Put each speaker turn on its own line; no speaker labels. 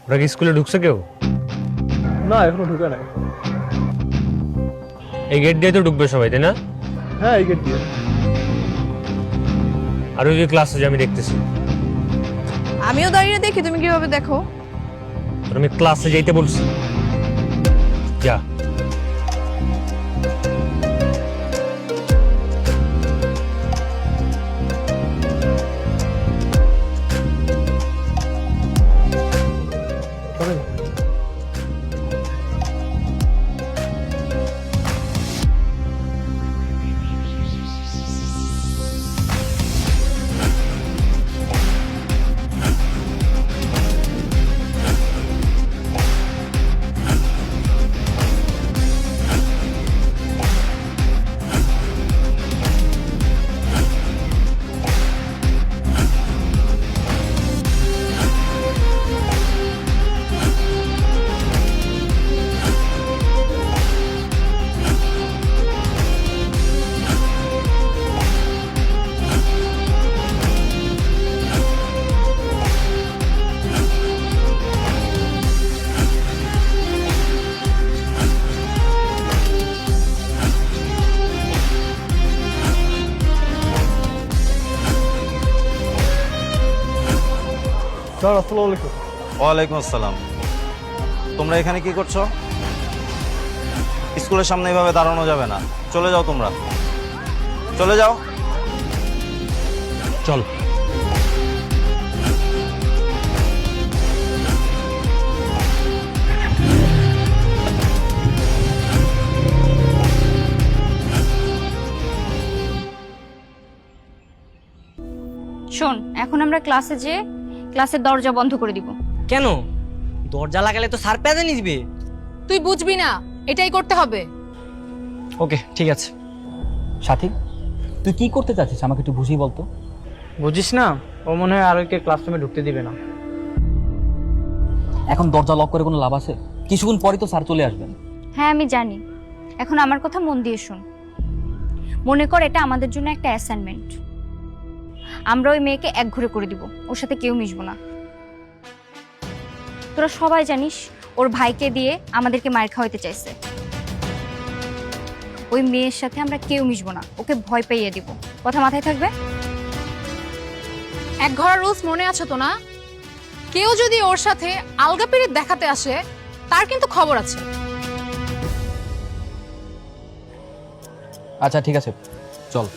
ওরা কি স্কুলে ঢুকছে কেউ?
না, এখনো ঢুকে নাই।
এই গেট দিয়ে তো ঢুকবে সবাই, তাই না?
হ্যাঁ, এই গেট দিয়ে।
আর ওই যে ক্লাসে যে আমি দেখতেছি,
আমিও দাঁড়িয়ে দেখি, তুমি কিভাবে দেখো?
তোর আমি ক্লাসে যাইতে বলছি, যা।
চলেন। স্যার, আসসালামু আলাইকুম।
ওয়ালাইকুম আসসালাম। তোমরা এখানে কি করছো? স্কুলের সামনে এইভাবে দাঁড়ানো যাবে না, চলে যাও তোমরা, চলে যাও।
চল।
শোন, এখন আমরা ক্লাসে যে ক্লাসের দরজা বন্ধ করে দিব।
কেন? দরজা লাগালে তো স্যার প্যাদানি দিবে।
তুই বুঝবি না, এটাই করতে হবে।
ওকে, ঠিক আছে।
সাথী, তুই কি করতে চাচ্ছিস আমাকে একটু বুঝিয়ে বলতো।
বুঝিস না, ও মনে হয় আরোকে ক্লাসরুমে ঢুকতে দিবে না।
এখন দরজা লক করে কোনো লাভ আছে? কিছুক্ষণ পরই তো স্যার চলে আসবেন।
হ্যাঁ, আমি জানি। এখন আমার কথা মন দিয়ে শোন। মনে কর এটা আমাদের জন্য একটা অ্যাসাইনমেন্ট। আমরা ওই মেয়েকে একঘরে করে দিব, ওর সাথে কেউ মিশবো না। তোরা সবাই জানিস ওর ভাইকে দিয়ে আমাদেরকে মার খাওয়াইতে চাইছে। ওই মেয়ের সাথে আমরা কেউ মিশবো না, ওকে ভয় পাইয়ে দিব। কথা মাথায় থাকবে?
এক ঘরের রুলস মনে আছে তো না? কেউ যদি ওর সাথে আলগা পিরিত দেখাতে আসে, তার কিন্তু খবর আছে।
আচ্ছা ঠিক আছে, চল।